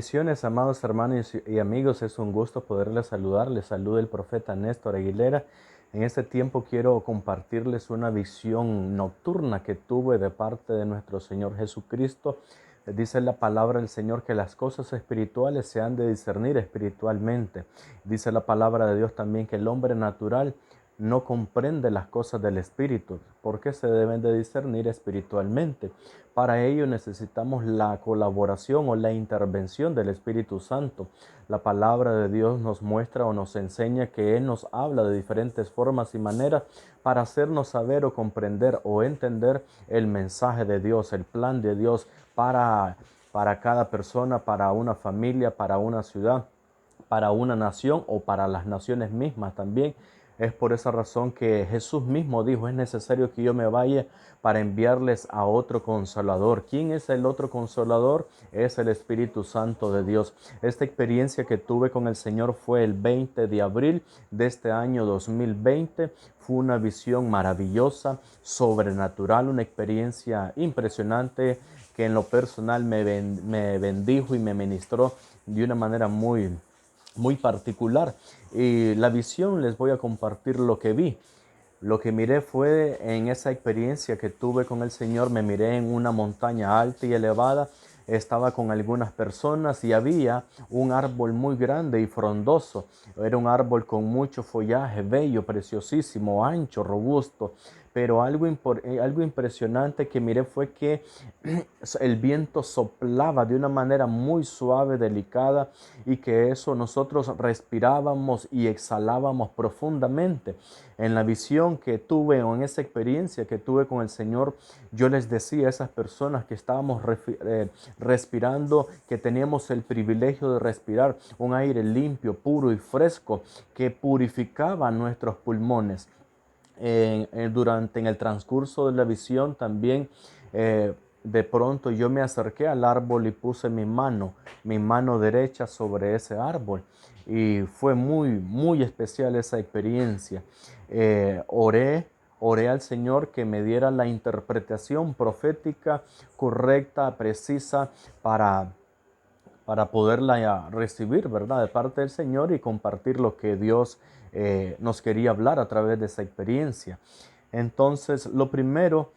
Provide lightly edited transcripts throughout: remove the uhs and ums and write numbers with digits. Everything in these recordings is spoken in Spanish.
Bendiciones, amados hermanos y amigos. Es un gusto poderles saludar. Les saluda el profeta Néstor Aguilera. En este tiempo quiero compartirles una visión nocturna que tuve de parte de nuestro Señor Jesucristo. Dice la palabra del Señor que las cosas espirituales se han de discernir espiritualmente. Dice la palabra de Dios también que el hombre natural no comprende las cosas del Espíritu, porque se deben de discernir espiritualmente. Para ello necesitamos la colaboración o la intervención del Espíritu Santo. La palabra de Dios nos muestra o nos enseña que Él nos habla de diferentes formas y maneras para hacernos saber o comprender o entender el mensaje de Dios, el plan de Dios para cada persona, para una familia, para una ciudad, para una nación o para las naciones mismas también. Es por esa razón que Jesús mismo dijo, es necesario que yo me vaya para enviarles a otro consolador. ¿Quién es el otro consolador? Es el Espíritu Santo de Dios. Esta experiencia que tuve con el Señor fue el 20 de abril de este año 2020. Fue una visión maravillosa, sobrenatural, una experiencia impresionante que en lo personal me bendijo y me ministró de una manera muy particular. Y la visión, les voy a compartir lo que vi. Lo que miré fue en esa experiencia que tuve con el Señor. Me miré en una montaña alta y elevada. Estaba con algunas personas y había un árbol muy grande y frondoso. Era un árbol con mucho follaje, bello, preciosísimo, ancho, robusto. Pero algo impresionante que miré fue que el viento soplaba de una manera muy suave, delicada, y que eso nosotros respirábamos y exhalábamos profundamente. En la visión que tuve o en esa experiencia que tuve con el Señor, yo les decía a esas personas que estábamos respirando, que teníamos el privilegio de respirar un aire limpio, puro y fresco que purificaba nuestros pulmones. En el transcurso de la visión también, de pronto yo me acerqué al árbol y puse mi mano derecha sobre ese árbol, y fue muy especial esa experiencia. Oré al Señor que me diera la interpretación profética correcta, precisa, para poderla recibir, ¿verdad? De parte del Señor, y compartir lo que Dios nos quería hablar a través de esa experiencia. Entonces, lo primero,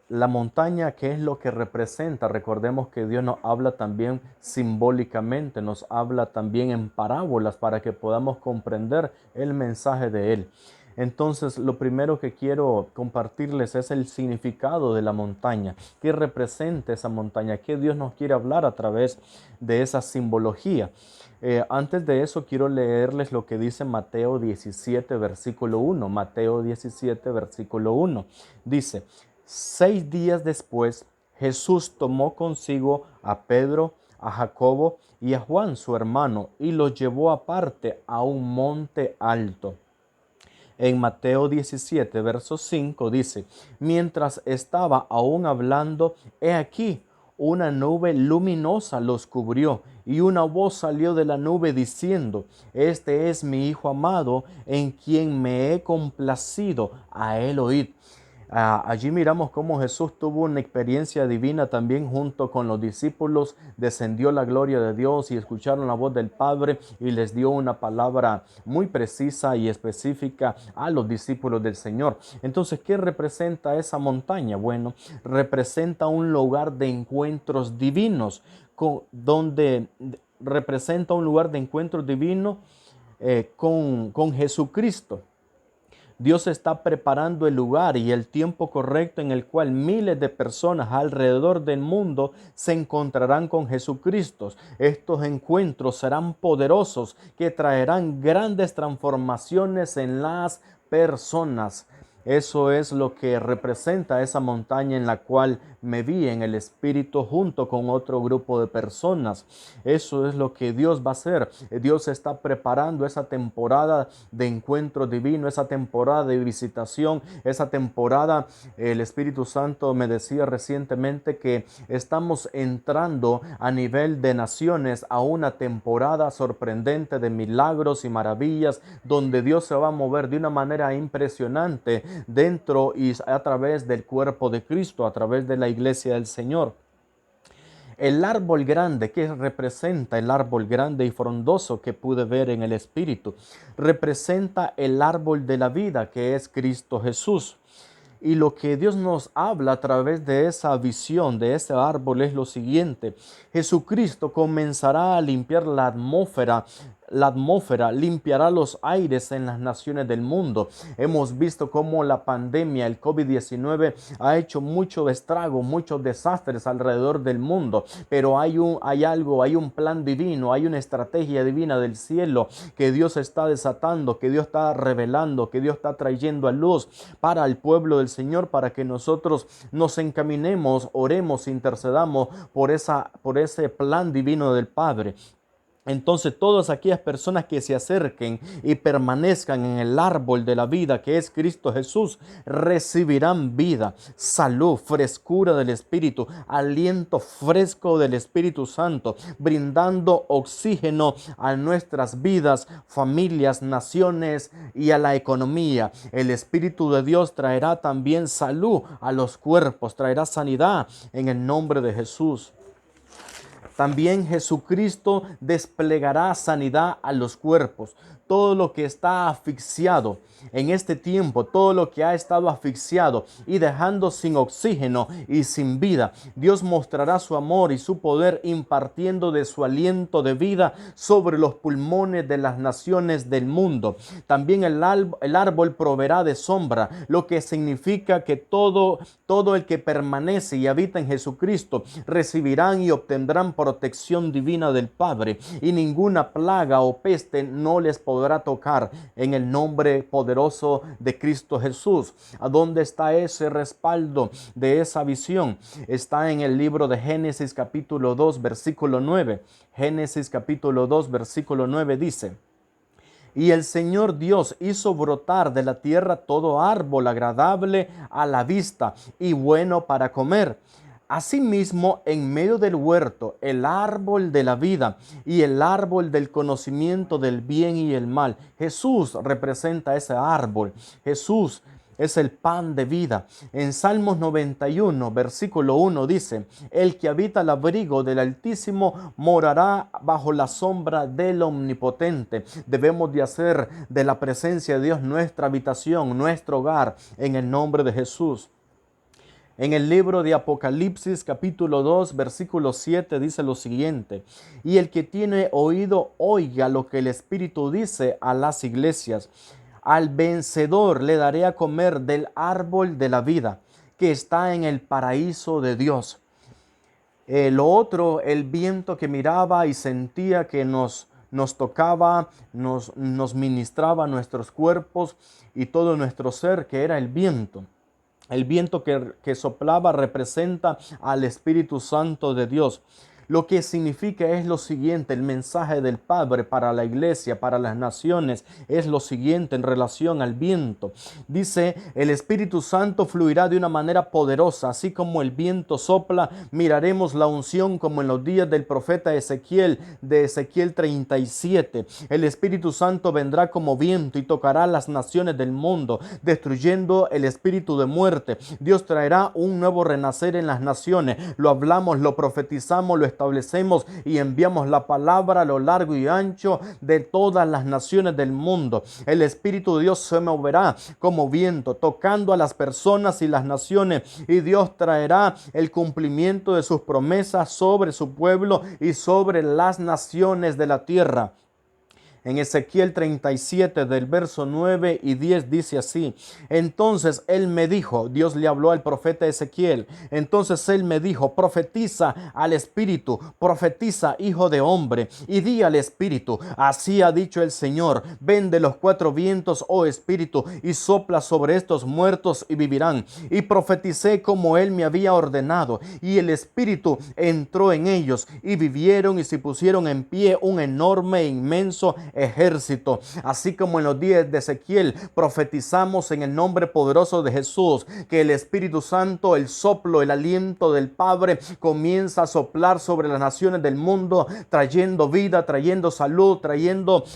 la montaña, ¿qué es lo que representa? Recordemos que Dios nos habla también simbólicamente, nos habla también en parábolas para que podamos comprender el mensaje de Él. Entonces, lo primero que quiero compartirles es el significado de la montaña. ¿Qué representa esa montaña? ¿Qué Dios nos quiere hablar a través de esa simbología? Antes de eso, quiero leerles lo que dice Mateo 17, versículo 1. Mateo 17, versículo 1. Dice, 6 días después, Jesús tomó consigo a Pedro, a Jacobo y a Juan, su hermano, y los llevó aparte a un monte alto. En Mateo 17, verso 5 dice, mientras estaba aún hablando, he aquí, una nube luminosa los cubrió, y una voz salió de la nube diciendo, este es mi Hijo amado, en quien me he complacido, a él oíd. Allí miramos cómo Jesús tuvo una experiencia divina también junto con los discípulos. Descendió la gloria de Dios y escucharon la voz del Padre, y les dio una palabra muy precisa y específica a los discípulos del Señor. Entonces, ¿qué representa esa montaña? Bueno, representa un lugar de encuentros divinos, donde representa un lugar de encuentros divinos con Jesucristo. Dios está preparando el lugar y el tiempo correcto en el cual miles de personas alrededor del mundo se encontrarán con Jesucristo. Estos encuentros serán poderosos, que traerán grandes transformaciones en las personas. Eso es lo que representa esa montaña en la cual me vi en el Espíritu junto con otro grupo de personas. Eso es lo que Dios va a hacer. Dios está preparando esa temporada de encuentro divino, esa temporada de visitación, esa temporada. El Espíritu Santo me decía recientemente que estamos entrando a nivel de naciones a una temporada sorprendente de milagros y maravillas, donde Dios se va a mover de una manera impresionante dentro y a través del cuerpo de Cristo, a través de la iglesia del Señor. El árbol grande, que representa el árbol grande y frondoso que pude ver en el Espíritu, representa el árbol de la vida, que es Cristo Jesús. Y lo que Dios nos habla a través de esa visión, de ese árbol, es lo siguiente: Jesucristo comenzará a limpiar la atmósfera, limpiará los aires en las naciones del mundo. Hemos visto cómo la pandemia, el COVID-19, ha hecho mucho estrago, muchos desastres alrededor del mundo, pero hay un plan divino, hay una estrategia divina del cielo que Dios está desatando, que Dios está revelando, que Dios está trayendo a luz para el pueblo del Señor, para que nosotros nos encaminemos, oremos, intercedamos por ese plan divino del Padre. Entonces todas aquellas personas que se acerquen y permanezcan en el árbol de la vida, que es Cristo Jesús, recibirán vida, salud, frescura del Espíritu, aliento fresco del Espíritu Santo, brindando oxígeno a nuestras vidas, familias, naciones y a la economía. El Espíritu de Dios traerá también salud a los cuerpos, traerá sanidad en el nombre de Jesús. También Jesucristo desplegará sanidad a los cuerpos. Todo lo que está asfixiado en este tiempo, todo lo que ha estado asfixiado y dejando sin oxígeno y sin vida, Dios mostrará su amor y su poder, impartiendo de su aliento de vida sobre los pulmones de las naciones del mundo. También el árbol proveerá de sombra, lo que significa que todo el que permanece y habita en Jesucristo recibirán y obtendrán protección divina del Padre, y ninguna plaga o peste no les podrá tocar, en el nombre poderoso de Cristo Jesús. ¿A dónde está ese respaldo de esa visión? Está en el libro de Génesis capítulo 2 versículo 9. Génesis capítulo 2 versículo 9 dice: y el Señor Dios hizo brotar de la tierra todo árbol agradable a la vista y bueno para comer. Asimismo, en medio del huerto, el árbol de la vida y el árbol del conocimiento del bien y el mal. Jesús representa ese árbol. Jesús es el pan de vida. En Salmos 91, versículo 1 dice: el que habita al abrigo del Altísimo morará bajo la sombra del Omnipotente. Debemos de hacer de la presencia de Dios nuestra habitación, nuestro hogar, en el nombre de Jesús. En el libro de Apocalipsis capítulo 2 versículo 7 dice lo siguiente: y el que tiene oído oiga lo que el Espíritu dice a las iglesias. Al vencedor le daré a comer del árbol de la vida, que está en el paraíso de Dios. Lo otro, el viento que miraba y sentía que nos tocaba, nos ministraba nuestros cuerpos y todo nuestro ser, que era el viento. El viento que soplaba representa al Espíritu Santo de Dios. Lo que significa es lo siguiente: el mensaje del Padre para la iglesia, para las naciones, es lo siguiente en relación al viento. Dice: el Espíritu Santo fluirá de una manera poderosa, así como el viento sopla, miraremos la unción como en los días del profeta Ezequiel, de Ezequiel 37. El Espíritu Santo vendrá como viento y tocará las naciones del mundo, destruyendo el espíritu de muerte. Dios traerá un nuevo renacer en las naciones. Lo hablamos, lo profetizamos, lo establecemos y enviamos la palabra a lo largo y ancho de todas las naciones del mundo. El Espíritu de Dios se moverá como viento, tocando a las personas y las naciones, y Dios traerá el cumplimiento de sus promesas sobre su pueblo y sobre las naciones de la tierra. En Ezequiel 37 del verso 9 y 10 dice así: entonces él me dijo, Dios le habló al profeta Ezequiel, entonces él me dijo: profetiza al Espíritu, profetiza, hijo de hombre, y di al Espíritu: así ha dicho el Señor, ven de los cuatro vientos, oh Espíritu, y sopla sobre estos muertos y vivirán. Y profeticé como él me había ordenado, y el Espíritu entró en ellos, y vivieron y se pusieron en pie un enorme e inmenso ejército. Así como en los días de Ezequiel profetizamos en el nombre poderoso de Jesús que el Espíritu Santo, el soplo, el aliento del Padre comienza a soplar sobre las naciones del mundo, trayendo vida, trayendo salud,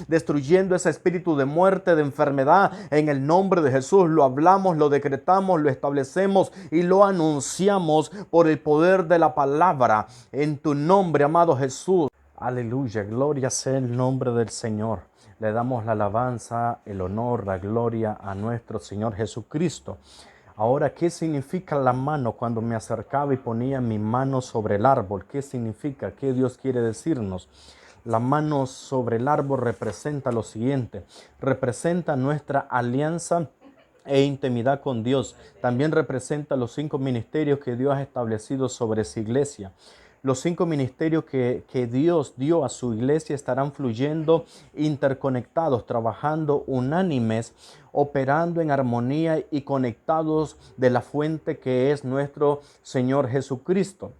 destruyendo ese espíritu de muerte, de enfermedad. En el nombre de Jesús lo hablamos, lo decretamos, lo establecemos y lo anunciamos por el poder de la palabra. En tu nombre, amado Jesús. Aleluya, gloria sea el nombre del Señor. Le damos la alabanza, el honor, la gloria a nuestro Señor Jesucristo. Ahora, ¿qué significa la mano cuando me acercaba y ponía mi mano sobre el árbol? ¿Qué significa? ¿Qué Dios quiere decirnos? La mano sobre el árbol representa lo siguiente: representa nuestra alianza e intimidad con Dios. También representa los 5 ministerios que Dios ha establecido sobre su iglesia. Los 5 ministerios que Dios dio a su iglesia estarán fluyendo interconectados, trabajando unánimes, operando en armonía y conectados de la fuente que es nuestro Señor Jesucristo.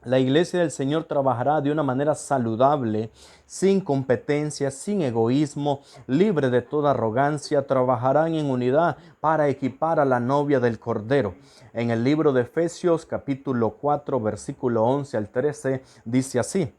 La iglesia del Señor trabajará de una manera saludable, sin competencia, sin egoísmo, libre de toda arrogancia. Trabajarán en unidad para equipar a la novia del Cordero. En el libro de Efesios capítulo 4 versículo 11 al 13 dice así: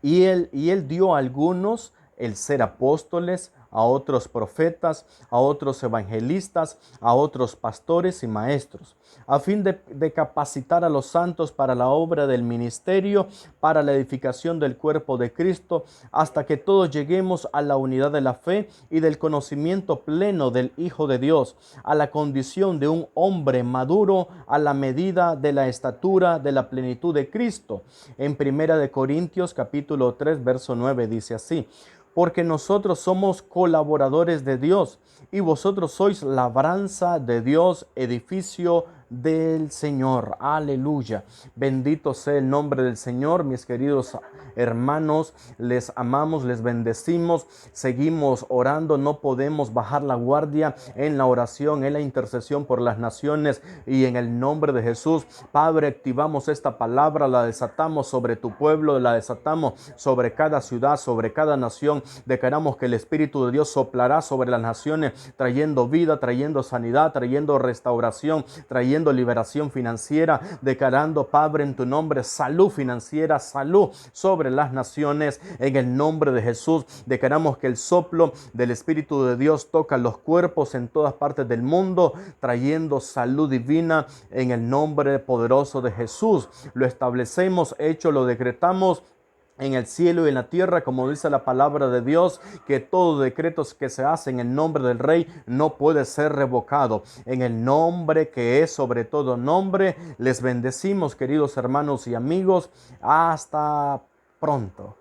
Y él dio a algunos el ser apóstoles, a otros profetas, a otros evangelistas, a otros pastores y maestros, a fin de capacitar a los santos para la obra del ministerio, para la edificación del cuerpo de Cristo, hasta que todos lleguemos a la unidad de la fe y del conocimiento pleno del Hijo de Dios, a la condición de un hombre maduro, a la medida de la estatura de la plenitud de Cristo. En 1 Corintios capítulo 3 verso 9 dice así: porque nosotros somos colaboradores de Dios y vosotros sois labranza de Dios, edificio del Señor. Aleluya. Bendito sea el nombre del Señor, mis queridos hermanos. Les amamos, les bendecimos. Seguimos orando, no podemos bajar la guardia en la oración, en la intercesión por las naciones, y en el nombre de Jesús, Padre, activamos esta palabra, la desatamos sobre tu pueblo, la desatamos sobre cada ciudad, sobre cada nación. Declaramos que el Espíritu de Dios soplará sobre las naciones, trayendo vida, trayendo sanidad, trayendo restauración, trayendo liberación financiera. Declarando, Padre, en tu nombre, salud financiera, salud sobre las naciones. En el nombre de Jesús, declaramos que el soplo del Espíritu de Dios toca los cuerpos en todas partes del mundo, trayendo salud divina en el nombre poderoso de Jesús. Lo establecemos, hecho, lo decretamos en el cielo y en la tierra, como dice la palabra de Dios, que todo decreto que se hace en el nombre del Rey no puede ser revocado. En el nombre que es sobre todo nombre, les bendecimos, queridos hermanos y amigos. Hasta pronto.